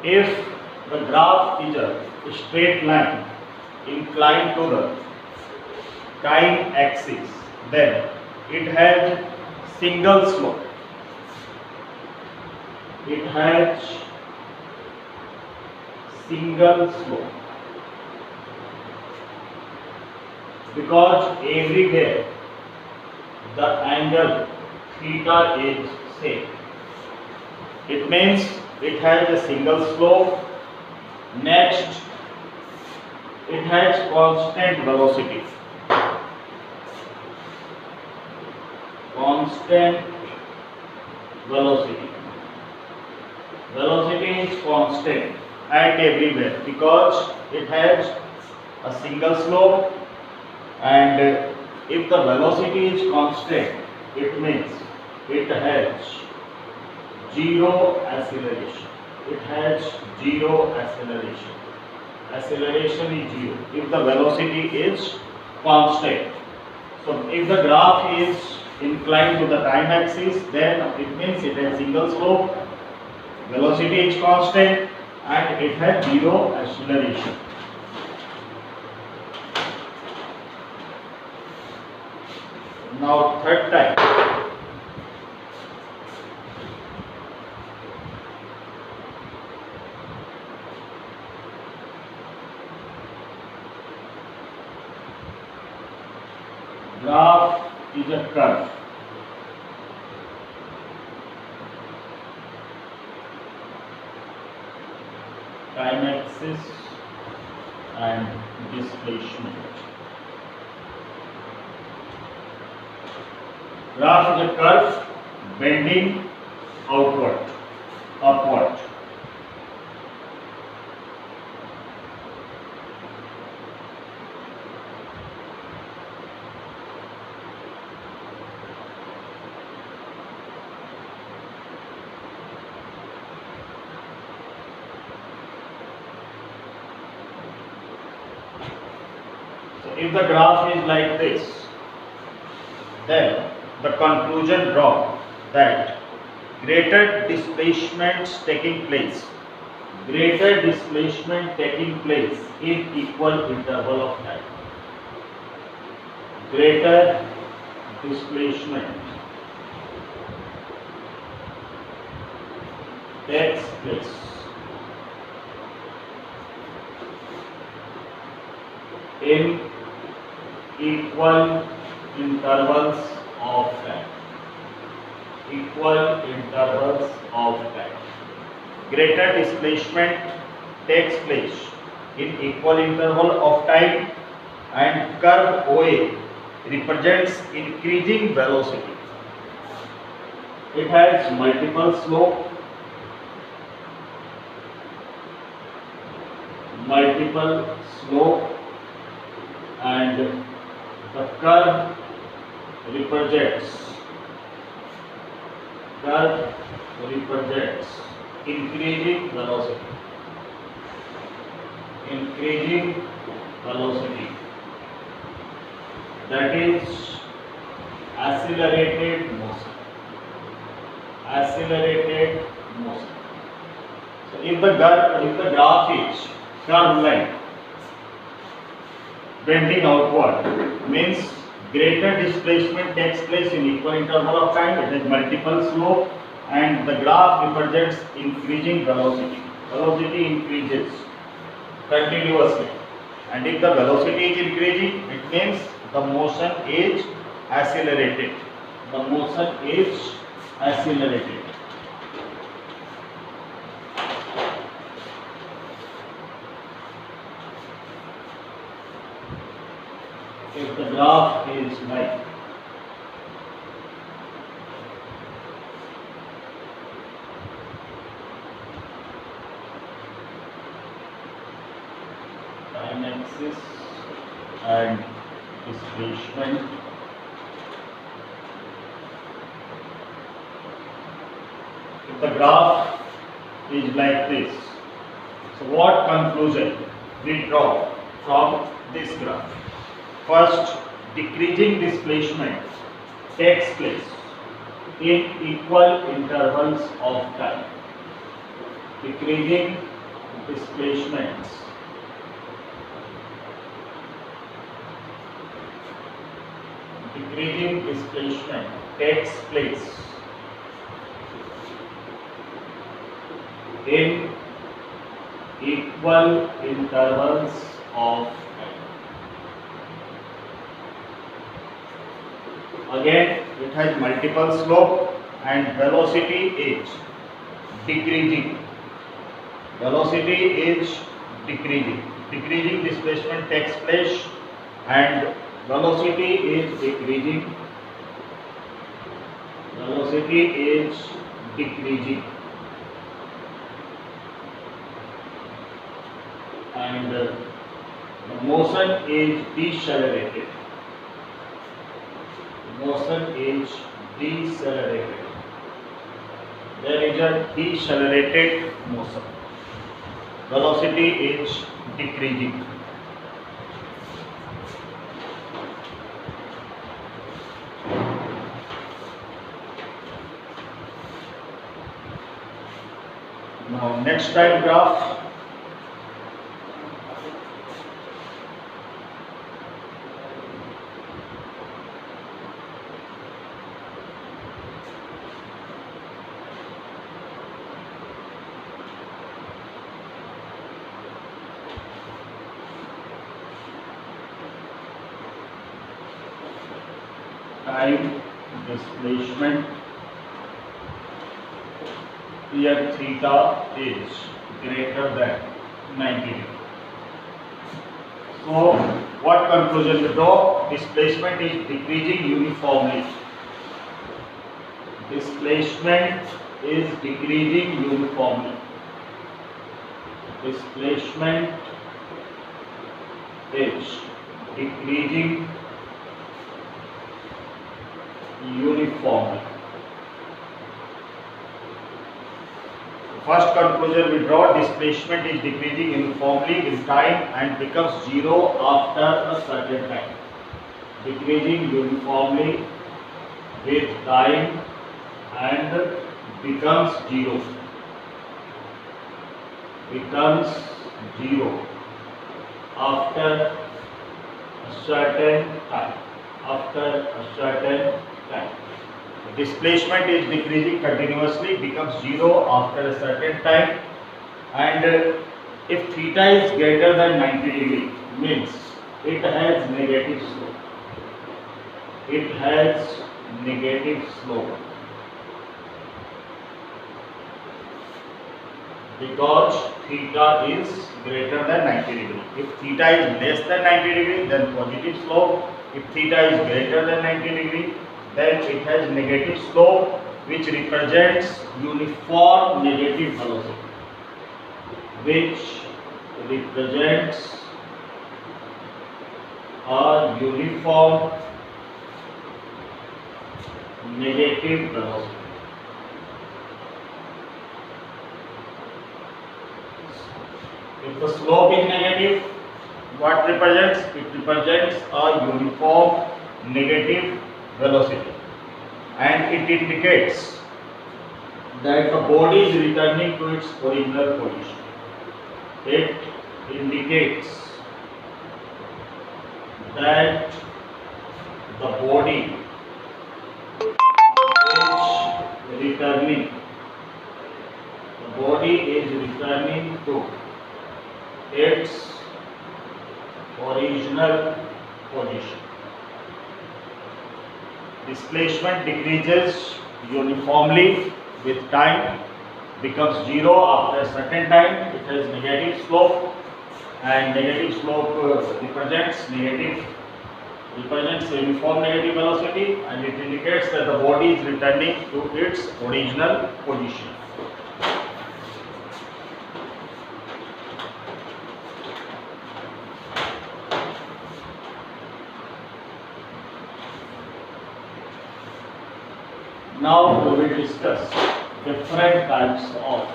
If the graph is a straight line inclined to the time axis, then it has single slope. It has single slope because everywhere the angle theta is same. It means it has a single slope. Next, it has constant velocity. Constant velocity. Velocity is constant at everywhere because it has a single slope, and if the velocity is constant, it means it has zero acceleration. It has zero acceleration. Acceleration is zero if the velocity is constant. So if the graph is inclined to the time axis, then it means it has single slope, velocity is constant, and it has zero acceleration. Now third type. Graph is a curve. Time axis and displacement. Graph is a curve bending outward, upward. So if the graph is like this, then the conclusion drawn that greater displacements taking place in equal interval of time. Greater displacement takes place in equal intervals of time. Equal intervals of time. Greater displacement takes place in equal interval of time, and curve OA represents increasing velocity. It has multiple slope, and the curve represents increasing velocity. That is accelerated motion. So if the graph is curve line bending outward, means greater displacement takes place in equal interval of time. It has multiple slope, and the graph represents increasing velocity. Velocity increases continuously, and if the velocity is increasing, it means the motion is accelerated. If the graph is like time axis and displacement, if the graph is like this, so what conclusion we draw from this graph? First, decreasing displacement takes place in equal intervals of time. Decreasing displacements decreasing displacement takes place in equal intervals of time. Again, it has multiple slope and velocity is decreasing. Velocity is decreasing. Decreasing displacement takes place and velocity is decreasing. Velocity is decreasing. And the motion is decelerated. Motion is decelerated. There is a decelerated motion. Velocity is decreasing. Now next time graph. Time displacement here theta is greater than 90 degree. So what conclusion we draw? Displacement is decreasing uniformly. Displacement is decreasing uniformly. Displacement is decreasing uniformly. First conclusion we draw, displacement is decreasing uniformly with time and becomes zero after a certain time. Decreasing uniformly with time and becomes zero. Becomes zero after a certain time. After a certain time. Displacement is decreasing continuously, becomes zero after a certain time, and if theta is greater than 90 degree means it has negative slope. It has negative slope because theta is greater than 90 degree. If theta is less than 90 degree, then positive slope. If theta is greater than 90 degree, then it has negative slope, which represents uniform negative velocity. Which represents a uniform negative velocity. If the slope is negative, what represents? It represents a uniform negative velocity, and it indicates that the body is returning to its original position. It indicates that the body is returning. The body is returning to its original position. Displacement decreases uniformly with time, becomes zero after a certain time. It has negative slope, and negative slope represents uniform negative velocity, and it indicates that the body is returning to its original position. Now we will discuss different types of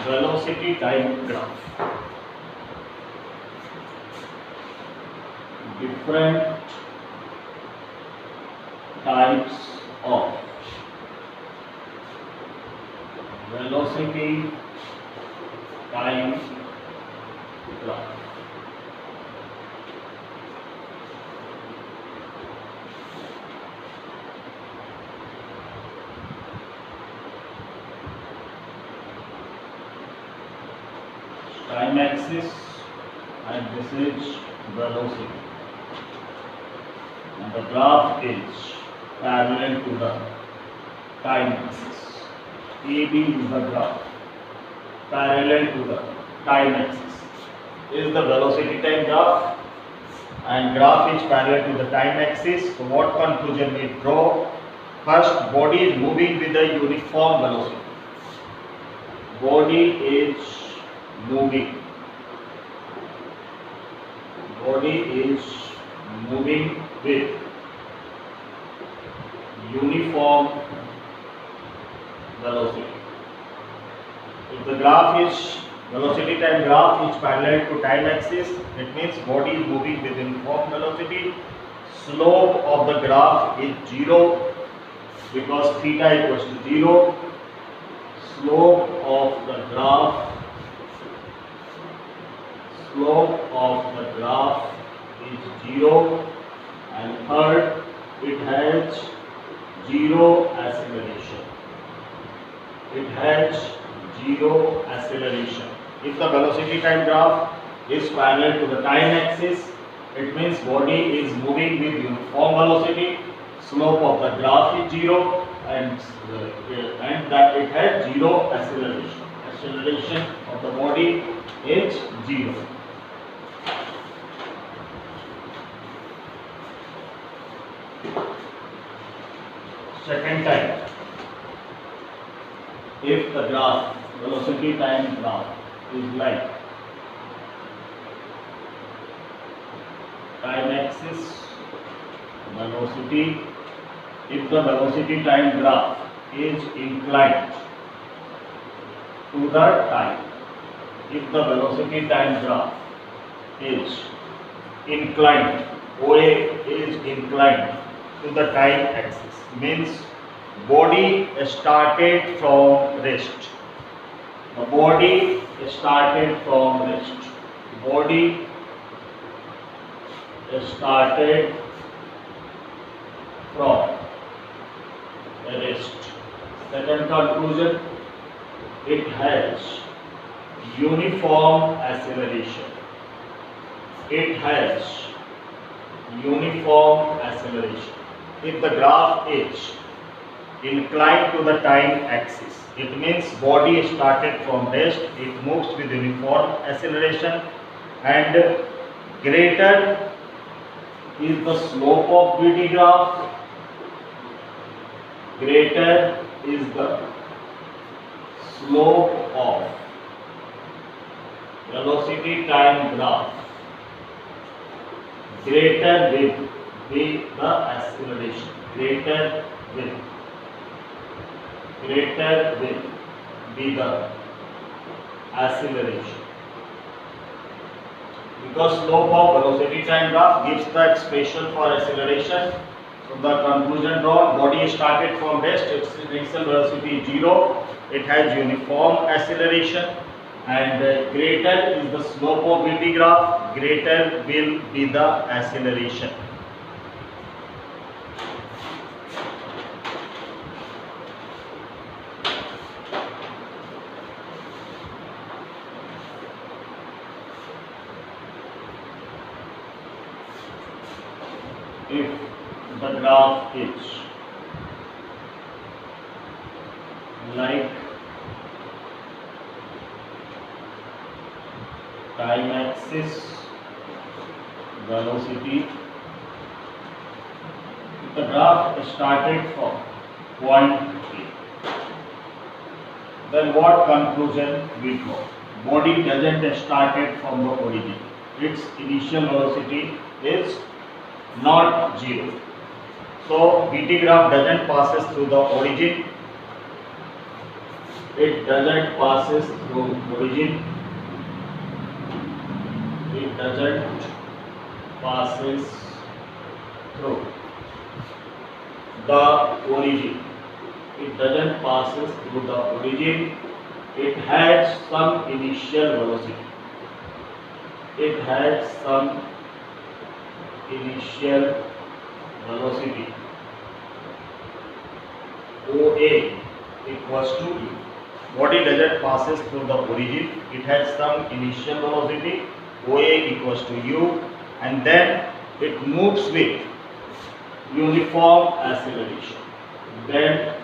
velocity time graph. Different types of velocity time graph. Time axis and this is velocity, and the graph is parallel to the time axis. AB is the graph parallel to the time axis is the velocity time graph, and graph is parallel to the time axis. So what conclusion we draw? First, body is moving with a uniform velocity. Body is moving. Body is moving with uniform velocity. If the graph is velocity time graph is parallel to time axis, it means body is moving with uniform velocity. Slope of the graph is 0 because theta equals to 0. Slope of the graph is 0, and third, it has 0 acceleration. It has 0 acceleration. If the velocity time graph is parallel to the time axis, it means body is moving with uniform velocity. Slope of the graph is 0, and that it has 0 acceleration. Acceleration of the body is 0. Second type, if the graph, velocity time graph is like time axis, velocity, if the velocity time graph is inclined to the time, if the velocity time graph is inclined, OA is inclined to the time axis, means body started from rest. The body started from rest. Body started from rest. Second conclusion, it has uniform acceleration. It has uniform acceleration. If the graph is inclined to the time axis, it means body started from rest, it moves with uniform acceleration, and greater is the slope of BT graph, greater is the slope of velocity time graph, greater will be the acceleration, greater will be the acceleration. Because slope of velocity time graph gives the expression for acceleration. So the conclusion drawn, body started from rest, its initial velocity is 0, it has uniform acceleration, and greater is the slope of BT graph, greater will be the acceleration. If the graph is like time axis, velocity, if the graph started from point A, then what conclusion we draw? Body doesn't started from the origin. Its initial velocity is not 0. So BT graph doesn't passes through the origin. It doesn't passes through origin. It doesn't passes through the origin. It doesn't passes through the origin. It has some initial velocity. it had some initial velocity OA equals to u. Body doesn't passes through the origin. It has some initial velocity OA equals to u, and then it moves with uniform acceleration. Then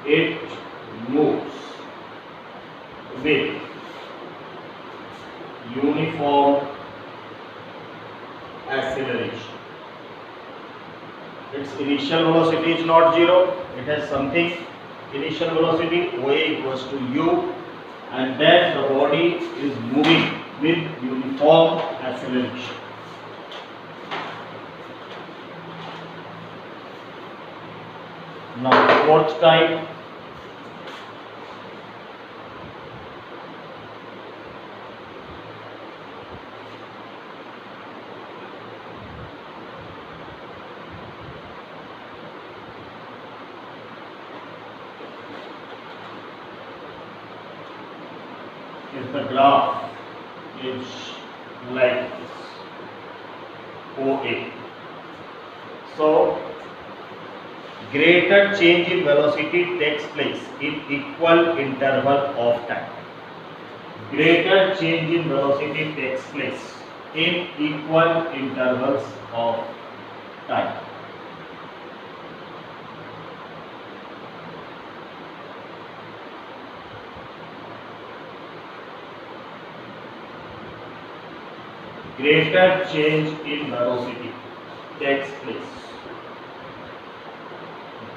it moves with uniform acceleration. Its initial velocity is not zero. It has something initial velocity OA equals to u, and then the body is moving with uniform acceleration. Now fourth type, if the graph is like this, OA. So greater change in velocity takes place in equal interval of time. Greater change in velocity takes place in equal intervals of time. Greater change in velocity takes place.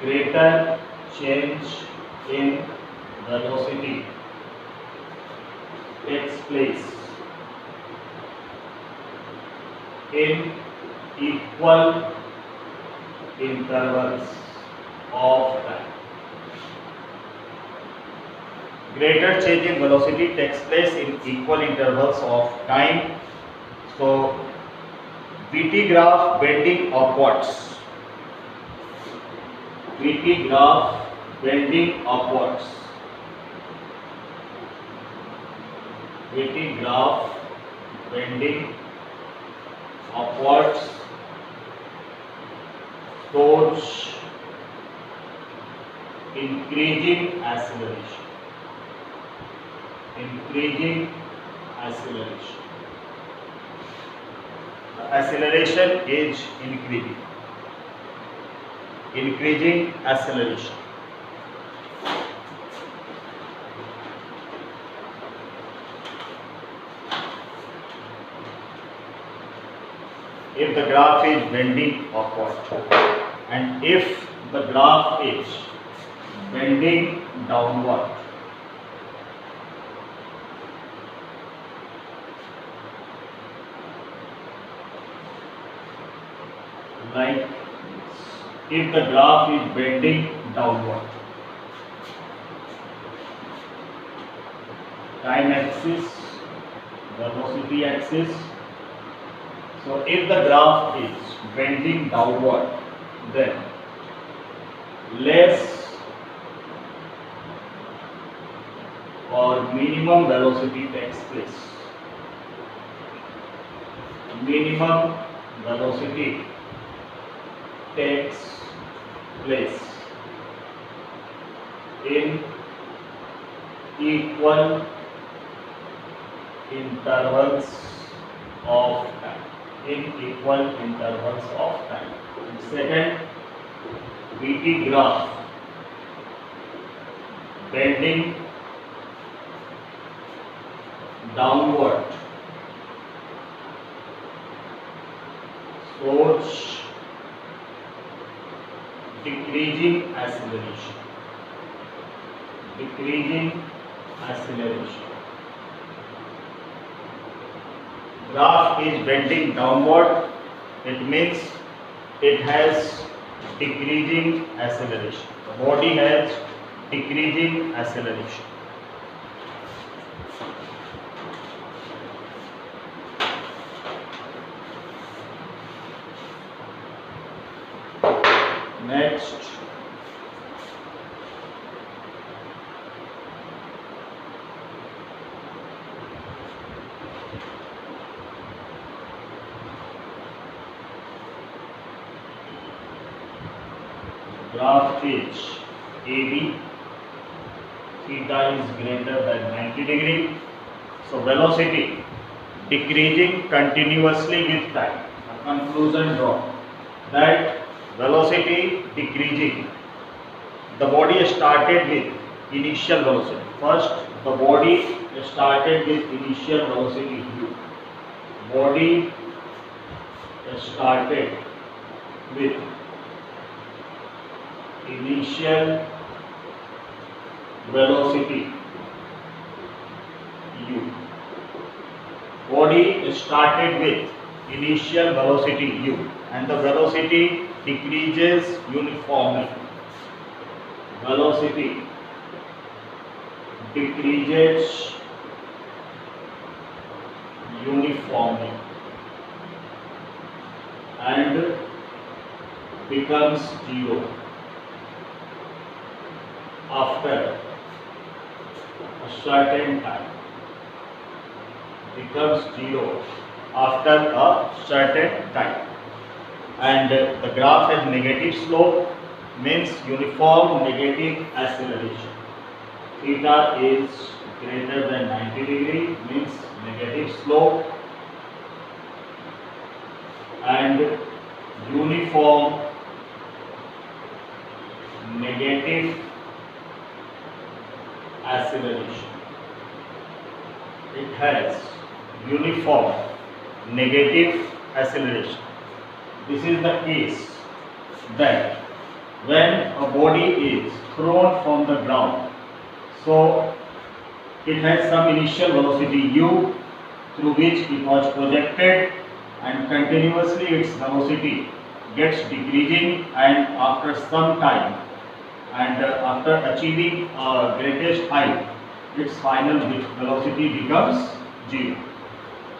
Greater change in velocity takes place in equal intervals of time. Greater change in velocity takes place in equal intervals of time. So VT graph bending upwards. VT graph bending upwards. VT graph bending upwards towards increasing acceleration. Increasing acceleration. The acceleration is increasing. Increasing acceleration. If the graph is bending upward, and if the graph is bending downward, like if the graph is bending downward, time axis, velocity axis. So if the graph is bending downward, then less or minimum velocity takes place. Minimum velocity takes place in equal intervals of time. In equal intervals of time. Second, VT graph bending downward towards decreasing acceleration. Decreasing acceleration. Graph is bending downward, it means it has decreasing acceleration. The body has decreasing acceleration. Next, graph is AB, theta is greater than 90 degree. So velocity decreasing continuously with time. A conclusion drawn that velocity decreasing. The body started with initial velocity. First, the body started with initial velocity u. Body started with initial velocity u. Body started with initial velocity u, and the velocity decreases uniformly. Velocity decreases uniformly and becomes zero after a certain time. Becomes zero after a certain time, and the graph has negative slope, means uniform negative acceleration. Theta is greater than 90 degree, means negative slope, and uniform negative acceleration. It has uniform negative acceleration. This is the case that when a body is thrown from the ground, so it has some initial velocity u through which it was projected, and continuously its velocity gets decreasing, and after some time and after achieving greatest height, its final velocity becomes zero.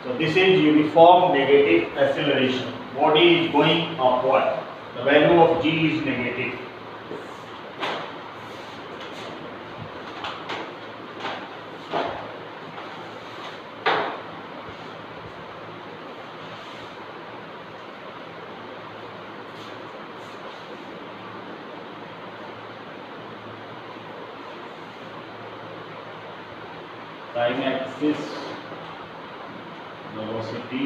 So this is uniform negative acceleration. Body is going upward. The value of g is negative. Time axis, velocity,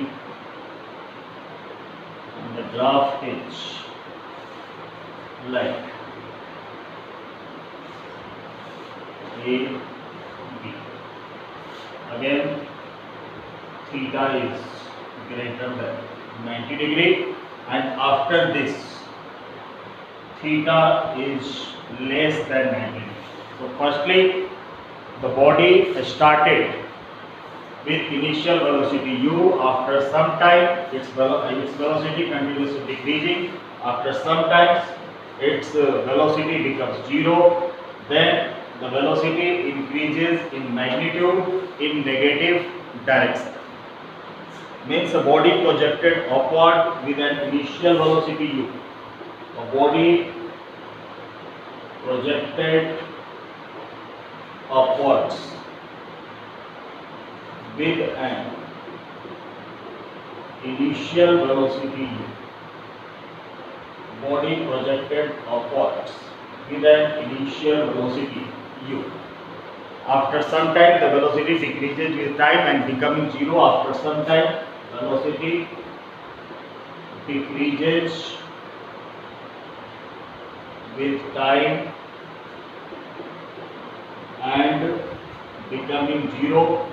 and the graph is like A, B. Again, theta is greater than 90 degree, and after this, theta is less than 90 degree. So firstly, the body started with initial velocity u. After some time, its velocity continues decreasing. After some time, its velocity becomes zero. Then the velocity increases in magnitude in negative direction. Means a body projected upward with an initial velocity u. A body projected upwards with an initial velocity u. Body projected upwards with an initial velocity u. After some time, the velocity decreases with time and becoming zero. After some time, velocity decreases with time and becoming zero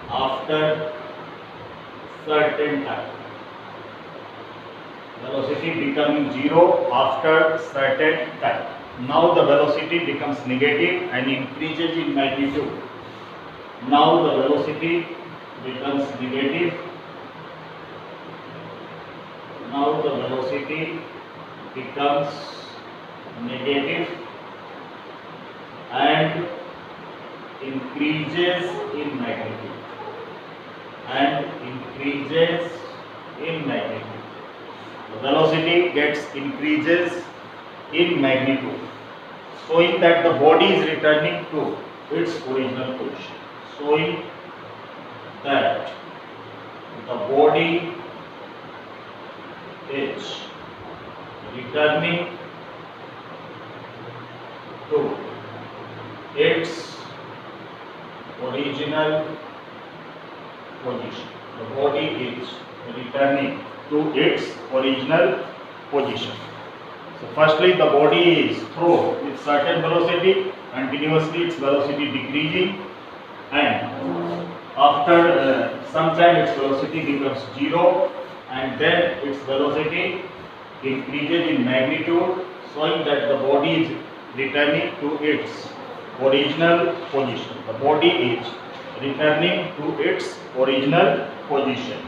after certain time. Velocity becoming zero after certain time. Now the velocity becomes negative and increases in magnitude. Now the velocity becomes negative. Now the velocity becomes negative and increases in magnitude. And increases in magnitude. The velocity gets increases in magnitude, showing that the body is returning to its original position. Showing that the body is returning to its original position. The body is returning to its original position. So firstly the body is thrown with certain velocity, continuously its velocity decreasing, and after some time its velocity becomes 0, and then its velocity increases in magnitude, showing that the body is returning to its original position. The body is returning to its original position.